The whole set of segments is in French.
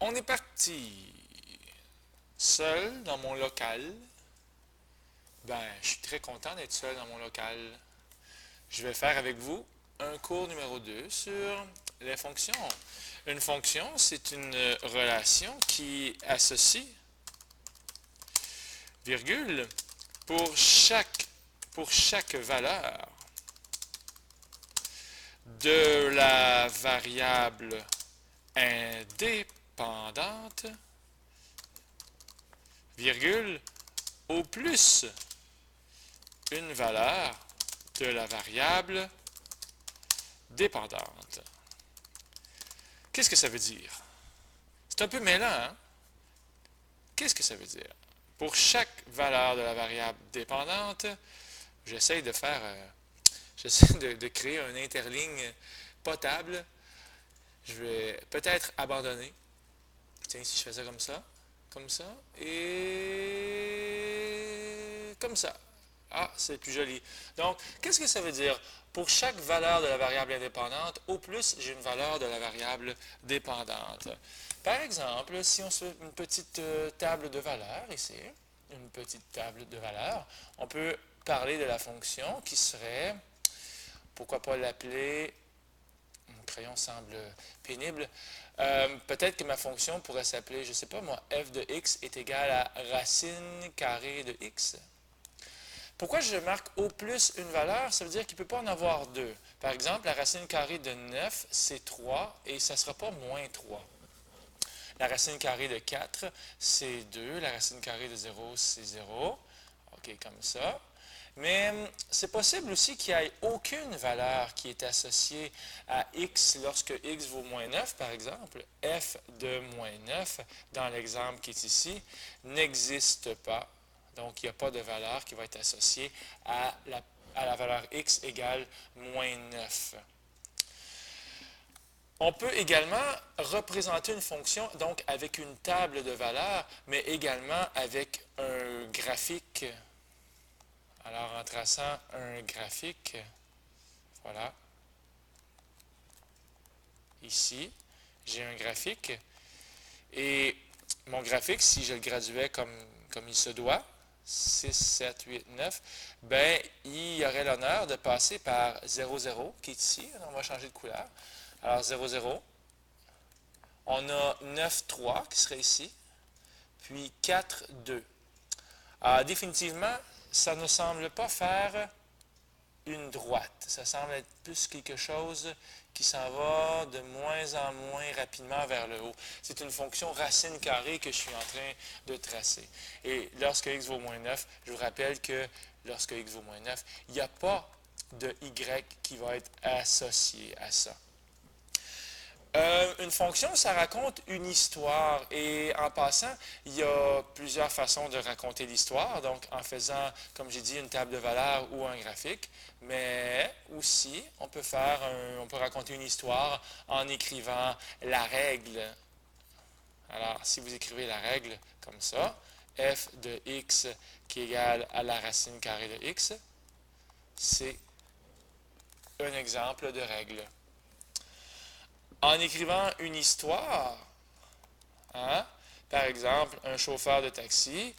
On est parti. Seul dans mon local. Je suis très content d'être seul dans mon local. Je vais faire avec vous un cours numéro 2 sur les fonctions. Une fonction, c'est une relation qui associe, virgule, pour chaque valeur de la variable indépendante, virgule, au plus une valeur de la variable dépendante. Qu'est-ce que ça veut dire? C'est un peu mêlant, hein? Qu'est-ce que ça veut dire? Pour chaque valeur de la variable dépendante, j'essaie de faire, j'essaie de créer un interligne potable. Je vais peut-être abandonner. Tiens, si je fais ça, et comme ça. Ah, c'est plus joli. Donc, qu'est-ce que ça veut dire? Pour chaque valeur de la variable indépendante, au plus, j'ai une valeur de la variable dépendante. Par exemple, si on se fait une petite table de valeurs ici, une petite table de valeurs, on peut parler de la fonction qui serait, pourquoi pas l'appeler, mon crayon semble pénible, peut-être que ma fonction pourrait s'appeler, je ne sais pas moi, f de x est égal à racine carrée de x. Pourquoi je marque au plus une valeur? Ça veut dire qu'il ne peut pas en avoir deux. Par exemple, la racine carrée de 9, c'est 3 et ça ne sera pas moins 3. La racine carrée de 4, c'est 2. La racine carrée de 0, c'est 0. OK, comme ça. Mais c'est possible aussi qu'il n'y ait aucune valeur qui est associée à x lorsque x vaut moins 9, par exemple. F de moins 9, dans l'exemple qui est ici, n'existe pas. Donc, il n'y a pas de valeur qui va être associée à la valeur x égale moins 9. On peut également représenter une fonction donc avec une table de valeurs, mais également avec un graphique. Alors, en traçant un graphique, voilà, ici, j'ai un graphique. Et mon graphique, si je le graduais comme il se doit, 6, 7, 8, 9, ben, il y aurait l'honneur de passer par 0, 0, qui est ici. On va changer de couleur. Alors, 0, 0. On a 9, 3, qui serait ici. Puis 4, 2. Définitivement, ça ne semble pas faire une droite. Ça semble être plus quelque chose qui s'en va de moins en moins rapidement vers le haut. C'est une fonction racine carrée que je suis en train de tracer. Et lorsque x vaut moins 9, je vous rappelle que lorsque x vaut moins 9, il n'y a pas de y qui va être associé à ça. Une fonction, ça raconte une histoire. Et en passant, il y a plusieurs façons de raconter l'histoire. Donc, en faisant, comme j'ai dit, une table de valeurs ou un graphique. Mais aussi, on peut raconter une histoire en écrivant la règle. Alors, si vous écrivez la règle comme ça, f de x qui est égal à la racine carrée de x, c'est un exemple de règle. En écrivant une histoire, hein, par exemple, un chauffeur de taxi,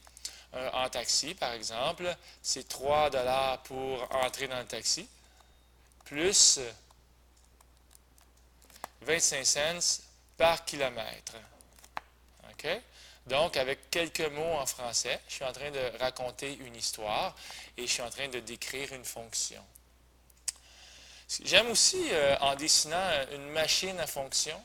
en taxi, par exemple, c'est 3 $ pour entrer dans le taxi, plus 25 cents par kilomètre. OK? Donc, avec quelques mots en français, je suis en train de raconter une histoire et je suis en train de décrire une fonction. J'aime aussi, en dessinant une machine à fonction,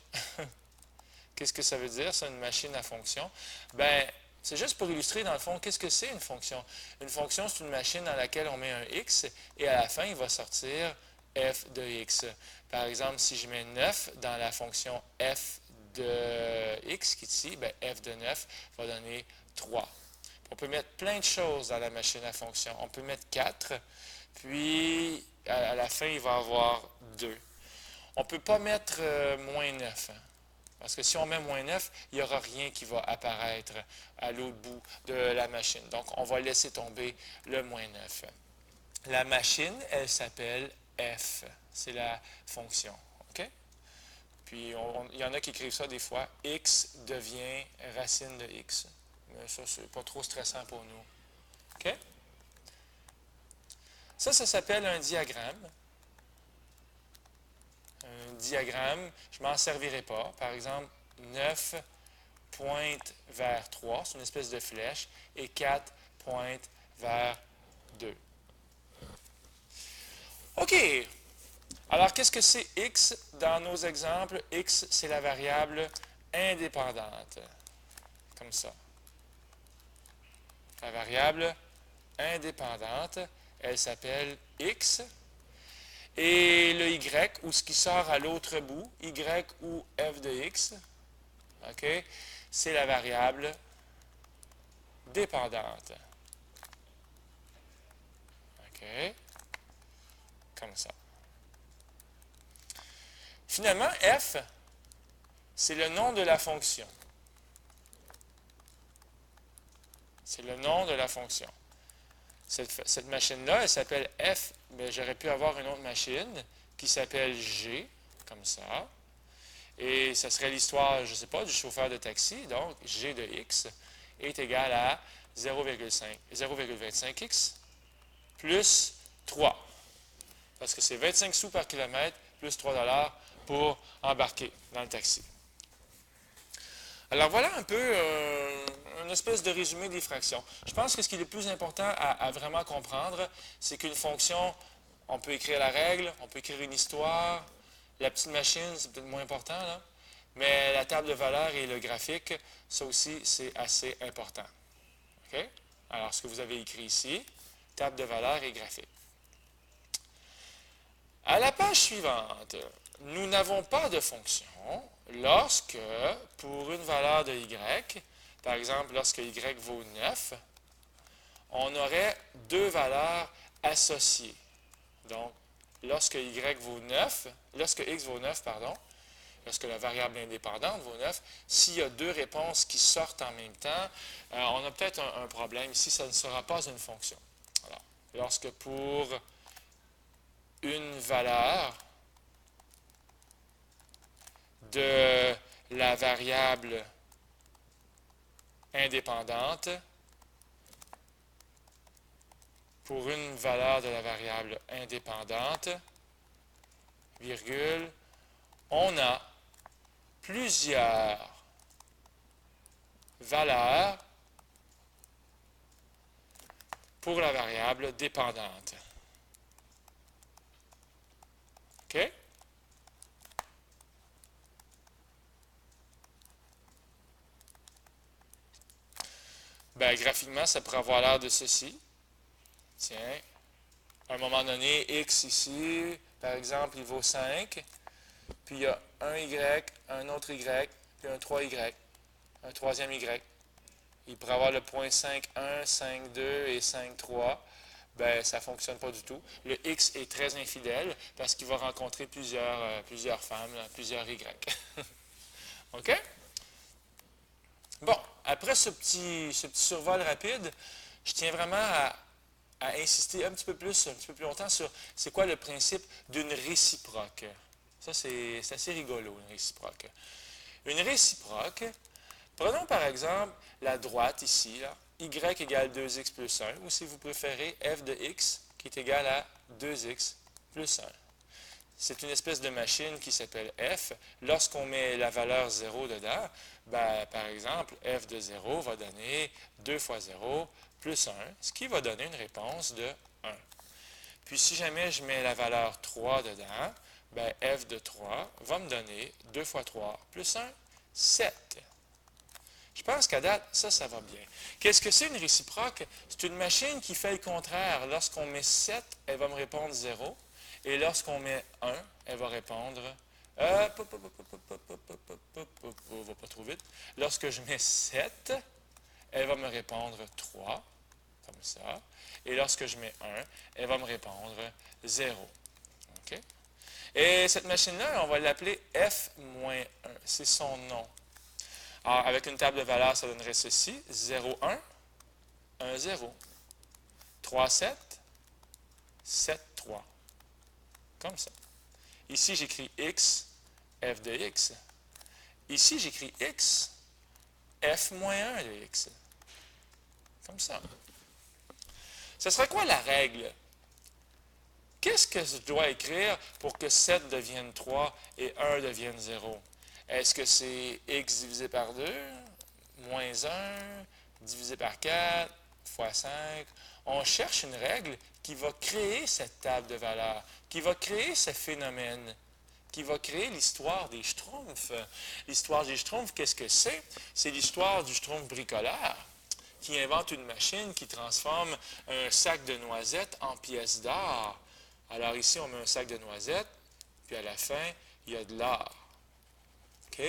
qu'est-ce que ça veut dire, ça, une machine à fonction? Ben, c'est juste pour illustrer, dans le fond, qu'est-ce que c'est une fonction? Une fonction, c'est une machine dans laquelle on met un x et à la fin, il va sortir f de x. Par exemple, si je mets 9 dans la fonction f de x, qui est ici, ben, f de 9 va donner 3. On peut mettre plein de choses dans la machine à fonction. On peut mettre 4, puis à la fin, il va avoir 2. On ne peut pas mettre moins 9. Parce que si on met moins 9, il n'y aura rien qui va apparaître à l'autre bout de la machine. Donc, on va laisser tomber le moins 9. La machine, elle s'appelle f. C'est la fonction. OK? Puis, il y en a qui écrivent ça des fois. X devient racine de X. Mais ça, c'est pas trop stressant pour nous. OK? Ça s'appelle un diagramme. Un diagramme, je ne m'en servirai pas. Par exemple, 9 pointe vers 3, c'est une espèce de flèche, et 4 pointe vers 2. OK. Alors, qu'est-ce que c'est x dans nos exemples? X, c'est la variable indépendante. Comme ça. La variable indépendante, elle s'appelle x. Et le y, ou ce qui sort à l'autre bout, y ou f de x, OK, c'est la variable dépendante. OK, comme ça. Finalement, f, c'est le nom de la fonction. C'est le nom de la fonction. Cette machine-là, elle s'appelle f, mais j'aurais pu avoir une autre machine qui s'appelle g, comme ça. Et ça serait l'histoire, je ne sais pas, du chauffeur de taxi. Donc, g de x est égal à 0,25x plus 3. Parce que c'est 25 sous par kilomètre plus 3 $ pour embarquer dans le taxi. Alors voilà un peu une espèce de résumé des fractions. Je pense que ce qui est le plus important à vraiment comprendre, c'est qu'une fonction, on peut écrire la règle, on peut écrire une histoire. La petite machine, c'est peut-être moins important, là. Mais la table de valeurs et le graphique, ça aussi, c'est assez important. OK? Alors, ce que vous avez écrit ici, table de valeurs et graphique. À la page suivante, nous n'avons pas de fonction lorsque, pour une valeur de y, par exemple, lorsque y vaut 9, on aurait deux valeurs associées. Donc, lorsque y vaut 9, lorsque x vaut 9, pardon, lorsque la variable indépendante vaut 9, s'il y a deux réponses qui sortent en même temps, on a peut-être un problème. Ici, ça ne sera pas une fonction. Alors, lorsque pour une valeur de la variable indépendante, pour une valeur de la variable indépendante, virgule, on a plusieurs valeurs pour la variable dépendante. OK? Bien, graphiquement, ça pourrait avoir l'air de ceci. Tiens, à un moment donné, x ici, par exemple, il vaut 5. Puis il y a un y, un autre y, puis un 3y, un troisième y. Il pourrait avoir le point 5,1, 5,2 et 5,3. Ben, ça ne fonctionne pas du tout. Le x est très infidèle parce qu'il va rencontrer plusieurs femmes, plusieurs y. OK? Bon, après ce petit survol rapide, je tiens vraiment à insister un petit peu plus longtemps sur c'est quoi le principe d'une réciproque. Ça, c'est assez rigolo, une réciproque. Une réciproque, prenons par exemple la droite ici, là, y égale 2x plus 1, ou si vous préférez, f de x qui est égal à 2x plus 1. C'est une espèce de machine qui s'appelle f. Lorsqu'on met la valeur 0 dedans, ben, par exemple, f de 0 va donner 2 fois 0 plus 1, ce qui va donner une réponse de 1. Puis si jamais je mets la valeur 3 dedans, ben, f de 3 va me donner 2 fois 3 plus 1, 7. Je pense qu'à date, ça va bien. Qu'est-ce que c'est une réciproque? C'est une machine qui fait le contraire. Lorsqu'on met 7, elle va me répondre 0. Et lorsqu'on met 1, elle va répondre... va pas trop vite. Lorsque je mets 7, elle va me répondre 3, comme ça. Et lorsque je mets 1, elle va me répondre 0. OK? Et cette machine-là, on va l'appeler f-1. C'est son nom. Alors, avec une table de valeurs, ça donnerait ceci. 0, 1, 1, 0. 3, 7, 7, 3. Comme ça. Ici, j'écris x f de x. Ici, j'écris x, f moins 1 de x. Comme ça. Ce serait quoi la règle? Qu'est-ce que je dois écrire pour que 7 devienne 3 et 1 devienne 0? Est-ce que c'est x divisé par 2, moins 1, divisé par 4, fois 5? On cherche une règle qui va créer cette table de valeurs, qui va créer ce phénomène, qui va créer l'histoire des Schtroumpfs. L'histoire des Schtroumpfs, qu'est-ce que c'est? C'est l'histoire du Schtroumpf bricoleur qui invente une machine qui transforme un sac de noisettes en pièces d'or. Alors ici, on met un sac de noisettes, puis à la fin, il y a de l'or. OK?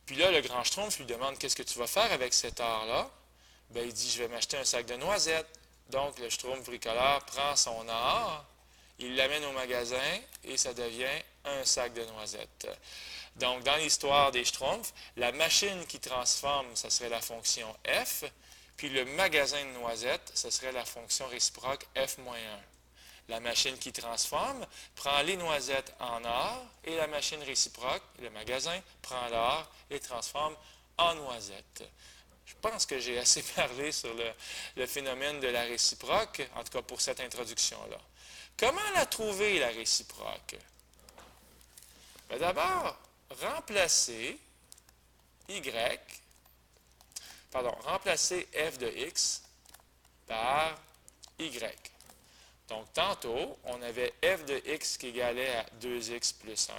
Puis là, le grand Schtroumpf lui demande qu'est-ce que tu vas faire avec cet or-là? Bien, il dit, je vais m'acheter un sac de noisettes. Donc, le Schtroumpf bricoleur prend son or, il l'amène au magasin et ça devient un sac de noisettes. Donc, dans l'histoire des Schtroumpfs, la machine qui transforme, ça serait la fonction f, puis le magasin de noisettes, ce serait la fonction réciproque f-1. La machine qui transforme prend les noisettes en or et la machine réciproque, le magasin, prend l'or et transforme en noisettes. Je pense que j'ai assez parlé sur le phénomène de la réciproque, en tout cas pour cette introduction-là. Comment la trouver, la réciproque? Bien, d'abord, remplacer remplacer f de x par y. Donc, tantôt, on avait f de x qui égalait à 2x plus 1.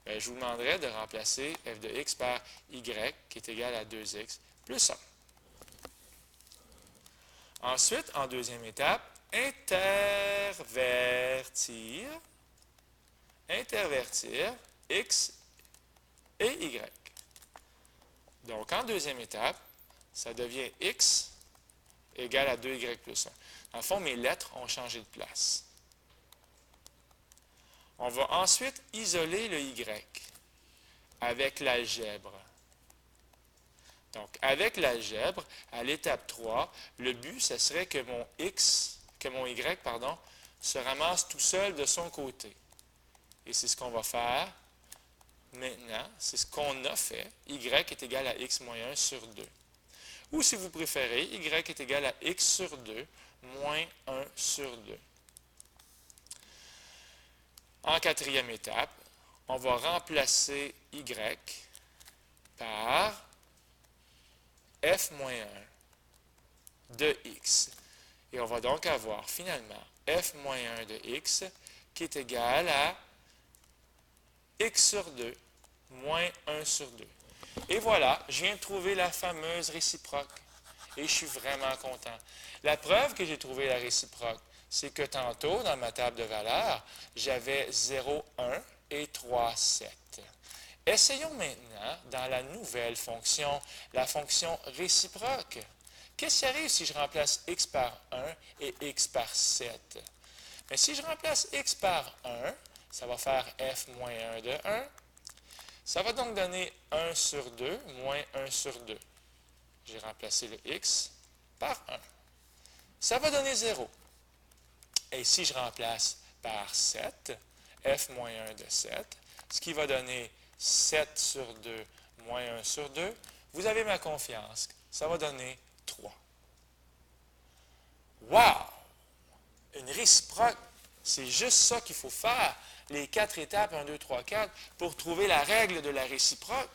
Bien, je vous demanderai de remplacer f de x par y qui est égal à 2x plus 1. Ensuite, en deuxième étape, intervertir x et y. Donc, en deuxième étape, ça devient x égale à 2y plus 1. Dans le fond, mes lettres ont changé de place. On va ensuite isoler le y avec l'algèbre. Donc, avec l'algèbre, à l'étape 3, le but, ce serait que mon y, se ramasse tout seul de son côté. Et c'est ce qu'on va faire maintenant. C'est ce qu'on a fait. Y est égal à x moins 1 sur 2. Ou si vous préférez, y est égal à x sur 2 moins 1 sur 2. En quatrième étape, on va remplacer y par f moins 1 de x. Et on va donc avoir finalement f moins 1 de x qui est égal à x sur 2 moins 1 sur 2. Et voilà, je viens de trouver la fameuse réciproque. Et je suis vraiment content. La preuve que j'ai trouvé la réciproque, c'est que tantôt, dans ma table de valeurs, j'avais 0, 1 et 3, 7. Essayons maintenant dans la nouvelle fonction, la fonction réciproque. Qu'est-ce qui arrive si je remplace x par 1 et x par 7? Mais si je remplace x par 1, ça va faire f moins 1 de 1. Ça va donc donner 1 sur 2 moins 1 sur 2. J'ai remplacé le x par 1. Ça va donner 0. Et si je remplace par 7, f moins 1 de 7, ce qui va donner 7 sur 2 moins 1 sur 2, vous avez ma confiance. Ça va donner 3. Wow! Une réciproque, c'est juste ça qu'il faut faire. Les 4 étapes, 1, 2, 3, 4, pour trouver la règle de la réciproque.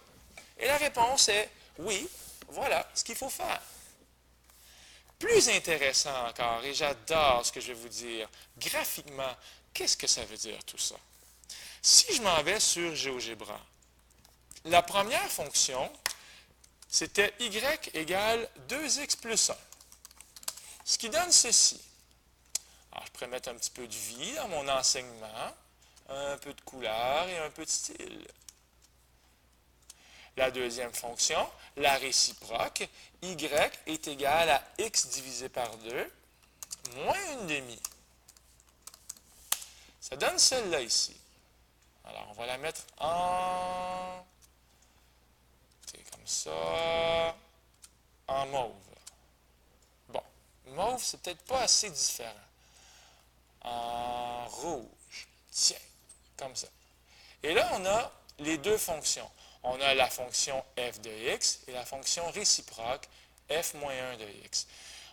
Et la réponse est oui, voilà ce qu'il faut faire. Plus intéressant encore, et j'adore ce que je vais vous dire, graphiquement, qu'est-ce que ça veut dire tout ça? Si je m'en vais sur GeoGebra, la première fonction, c'était y égale 2x plus 1. Ce qui donne ceci. Alors, je pourrais mettre un petit peu de vie dans mon enseignement, un peu de couleur et un peu de style. La deuxième fonction, la réciproque, y est égal à x divisé par 2 moins 1/2. Ça donne celle-là ici. Alors, on va la mettre en... C'est comme ça. En mauve. Bon, mauve, c'est peut-être pas assez différent. En rouge. Tiens, comme ça. Et là, on a les deux fonctions. On a la fonction f de x et la fonction réciproque f moins 1 de x.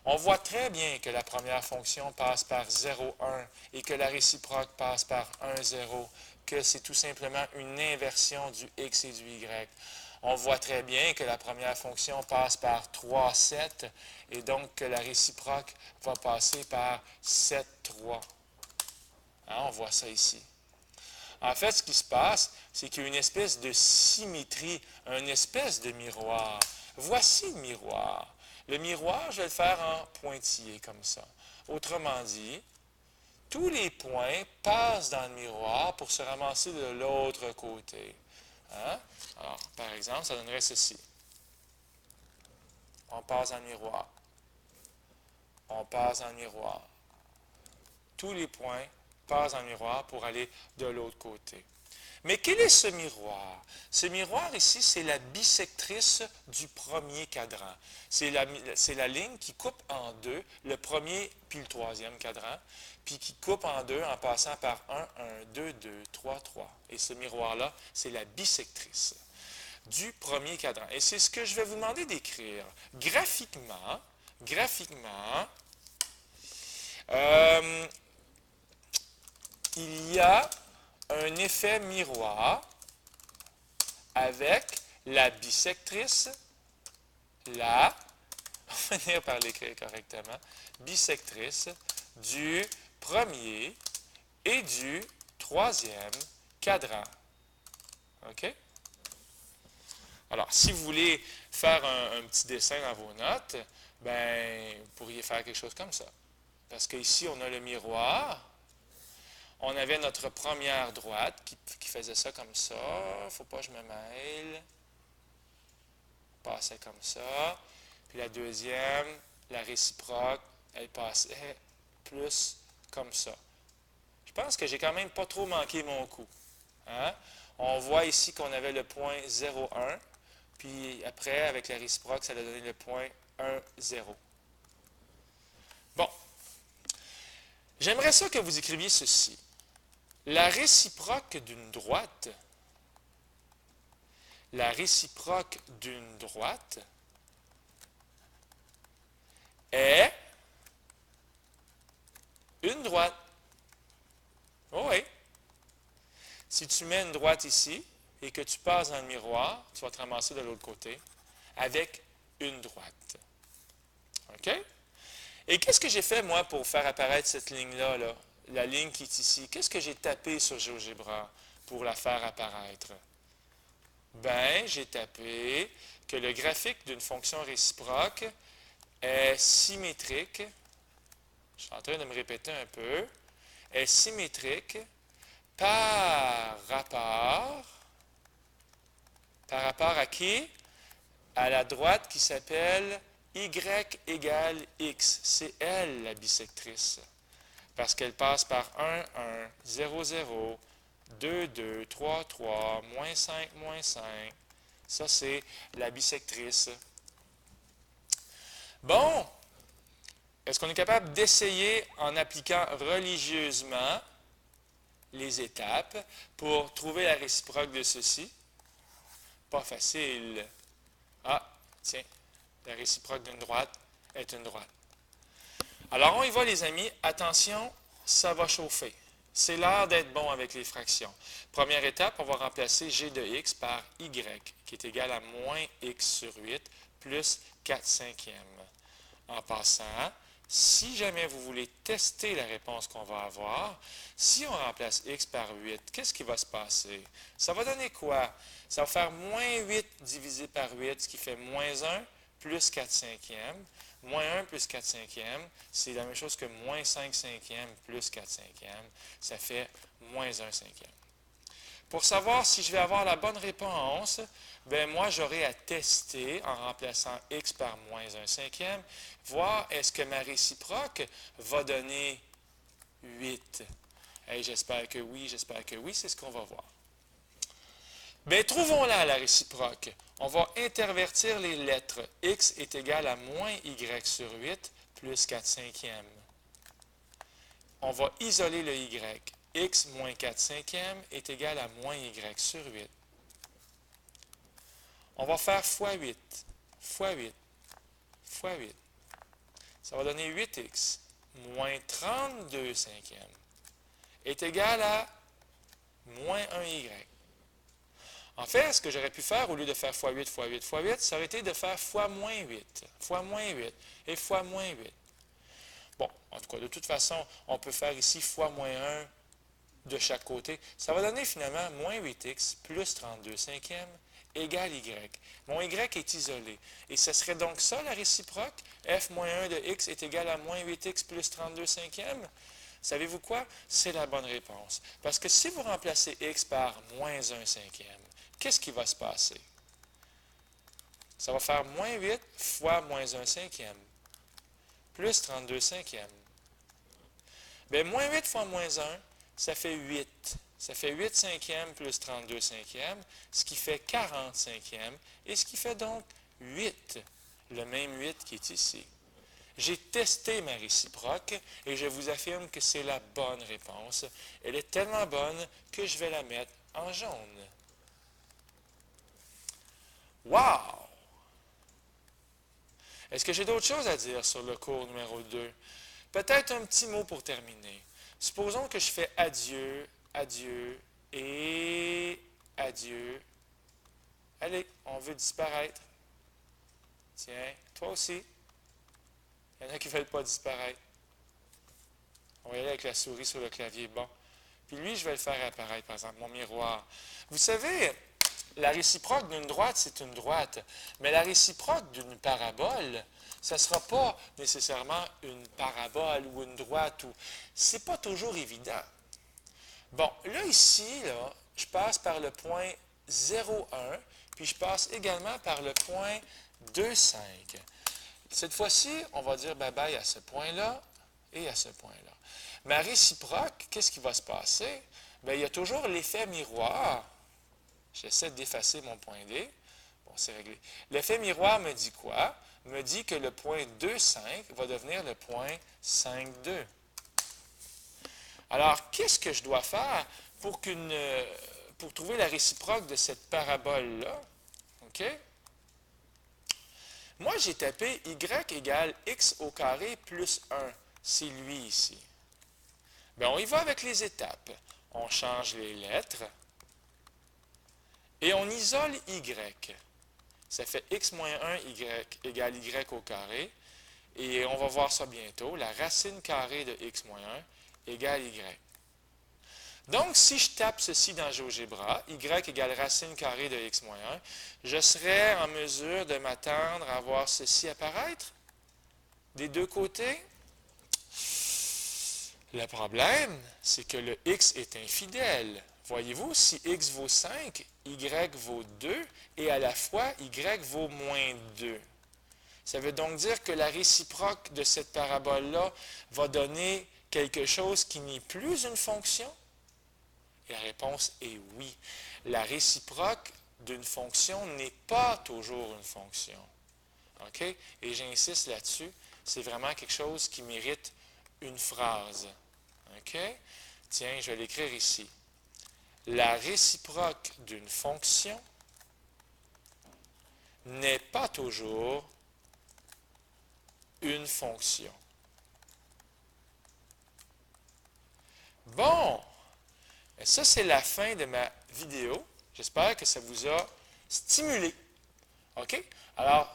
On voit très bien que la première fonction passe par 0, 1 et que la réciproque passe par 1, 0, que c'est tout simplement une inversion du x et du y. On voit très bien que la première fonction passe par 3, 7 et donc que la réciproque va passer par 7, 3. Hein, on voit ça ici. En fait, ce qui se passe, c'est qu'il y a une espèce de symétrie, une espèce de miroir. Voici le miroir. Le miroir, je vais le faire en pointillé comme ça. Autrement dit, tous les points passent dans le miroir pour se ramasser de l'autre côté. Hein? Alors, par exemple, ça donnerait ceci. On passe dans le miroir. On passe dans le miroir. Tous les points passent dans le miroir pour aller de l'autre côté. Mais quel est ce miroir? Ce miroir ici, c'est la bisectrice du premier cadran. C'est la ligne qui coupe en deux le premier puis le troisième cadran, puis qui coupe en deux en passant par 1, 1, 2, 2, 3, 3. Et ce miroir-là, c'est la bisectrice du premier cadran. Et c'est ce que je vais vous demander d'écrire. Graphiquement, il y a un effet miroir avec la bisectrice, on va finir par l'écrire correctement, bisectrice du premier et du troisième cadran. OK? Alors, si vous voulez faire un petit dessin dans vos notes, ben, vous pourriez faire quelque chose comme ça. Parce qu'ici, on a le miroir. On avait notre première droite qui faisait ça comme ça. Il ne faut pas que je me mêle. Passait comme ça. Puis la deuxième, la réciproque, elle passait plus comme ça. Je pense que j'ai quand même pas trop manqué mon coup. Hein? On voit ici qu'on avait le point 0, 1. Puis après, avec la réciproque, ça a donné le point 1, 0. Bon. J'aimerais ça que vous écriviez ceci. La réciproque d'une droite est une droite. Oh oui. Si tu mets une droite ici et que tu passes dans le miroir, tu vas te ramasser de l'autre côté avec une droite. OK? Et qu'est-ce que j'ai fait, moi, pour faire apparaître cette ligne-là, là? La ligne qui est ici? Qu'est-ce que j'ai tapé sur GeoGebra pour la faire apparaître? Ben, j'ai tapé que le graphique d'une fonction réciproque est symétrique. Je suis en train de me répéter un peu. Est symétrique par rapport à qui? À la droite qui s'appelle y égale x. C'est elle, la bisectrice. Parce qu'elle passe par 1, 1, 0, 0, 2, 2, 3, 3, moins 5, moins 5. Ça, c'est la bisectrice. Bon, est-ce qu'on est capable d'essayer en appliquant religieusement les étapes pour trouver la réciproque de ceci? Pas facile. Ah, tiens, la réciproque d'une droite est une droite. Alors, on y va, les amis. Attention, ça va chauffer. C'est l'heure d'être bon avec les fractions. Première étape, on va remplacer g de x par y, qui est égal à moins x sur 8 plus 4 cinquièmes. En passant, si jamais vous voulez tester la réponse qu'on va avoir, si on remplace x par 8, qu'est-ce qui va se passer? Ça va donner quoi? Ça va faire moins 8 divisé par 8, ce qui fait moins 1 plus 4 cinquièmes. Moins 1 plus 4 cinquièmes, c'est la même chose que moins 5 cinquièmes plus 4 cinquièmes. Ça fait moins 1 cinquième. Pour savoir si je vais avoir la bonne réponse, ben moi, j'aurai à tester en remplaçant x par moins 1 cinquième, voir est-ce que ma réciproque va donner 8. Hey, j'espère que oui, c'est ce qu'on va voir. Bien, trouvons-la, la réciproque. On va intervertir les lettres. X est égal à moins y sur 8 plus 4 cinquièmes. On va isoler le y. x moins 4 cinquièmes est égal à moins y sur 8. On va faire fois 8, fois 8, fois 8. Ça va donner 8x moins 32 cinquièmes est égal à moins 1y. En fait, ce que j'aurais pu faire, au lieu de faire fois 8, fois 8, fois 8, ça aurait été de faire fois moins 8, fois moins 8 et fois moins 8. Bon, en tout cas, de toute façon, on peut faire ici fois moins 1 de chaque côté. Ça va donner finalement moins 8x plus 32 cinquièmes égale y. Mon y est isolé. Et ce serait donc ça la réciproque? F moins 1 de x est égal à moins 8x plus 32 cinquièmes? Savez-vous quoi? C'est la bonne réponse. Parce que si vous remplacez x par moins 1 cinquième, qu'est-ce qui va se passer? Ça va faire moins 8 fois moins 1 cinquième, plus 32 cinquièmes. Bien, moins 8 fois moins 1, ça fait 8. Ça fait 8 cinquièmes plus 32 cinquièmes, ce qui fait 40 cinquièmes, et ce qui fait donc 8, le même 8 qui est ici. J'ai testé ma réciproque et je vous affirme que c'est la bonne réponse. Elle est tellement bonne que je vais la mettre en jaune. Wow! Est-ce que j'ai d'autres choses à dire sur le cours numéro 2? Peut-être un petit mot pour terminer. Supposons que je fais adieu, adieu et adieu. Allez, on veut disparaître. Tiens, toi aussi. Il y en a qui ne veulent pas disparaître. On va y aller avec la souris sur le clavier. Bon. Puis lui, je vais le faire apparaître, par exemple, mon miroir. Vous savez, la réciproque d'une droite, c'est une droite. Mais la réciproque d'une parabole, ça ne sera pas nécessairement une parabole ou une droite. Ce n'est pas toujours évident. Bon, là, ici, là, je passe par le point 0,1, puis je passe également par le point 2,5. Cette fois-ci, on va dire bye-bye à ce point-là et à ce point-là. Ma réciproque, qu'est-ce qui va se passer? Bien, il y a toujours l'effet miroir. J'essaie d'effacer mon point D. Bon, c'est réglé. L'effet miroir me dit quoi? Me dit que le point 2,5 va devenir le point 5,2. Alors, qu'est-ce que je dois faire pour trouver la réciproque de cette parabole-là? OK? Moi, j'ai tapé y égale x au carré plus 1. C'est lui ici. Bien, on y va avec les étapes. On change les lettres et on isole y. Ça fait x moins 1 égale y au carré. Et on va voir ça bientôt. La racine carrée de x moins 1 égale y. Donc, si je tape ceci dans GeoGebra, y égale racine carrée de x moins 1, je serai en mesure de m'attendre à voir ceci apparaître des deux côtés. Le problème, c'est que le x est infidèle. Voyez-vous, si x vaut 5, y vaut 2, et à la fois, y vaut moins 2. Ça veut donc dire que la réciproque de cette parabole-là va donner quelque chose qui n'est plus une fonction? Et la réponse est oui. La réciproque d'une fonction n'est pas toujours une fonction. OK? Et j'insiste là-dessus, c'est vraiment quelque chose qui mérite une phrase. OK? Tiens, je vais l'écrire ici. La réciproque d'une fonction n'est pas toujours une fonction. Bon, ça c'est la fin de ma vidéo. J'espère que ça vous a stimulé. OK? Alors,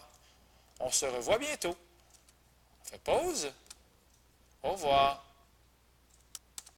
on se revoit bientôt. On fait pause. Au revoir.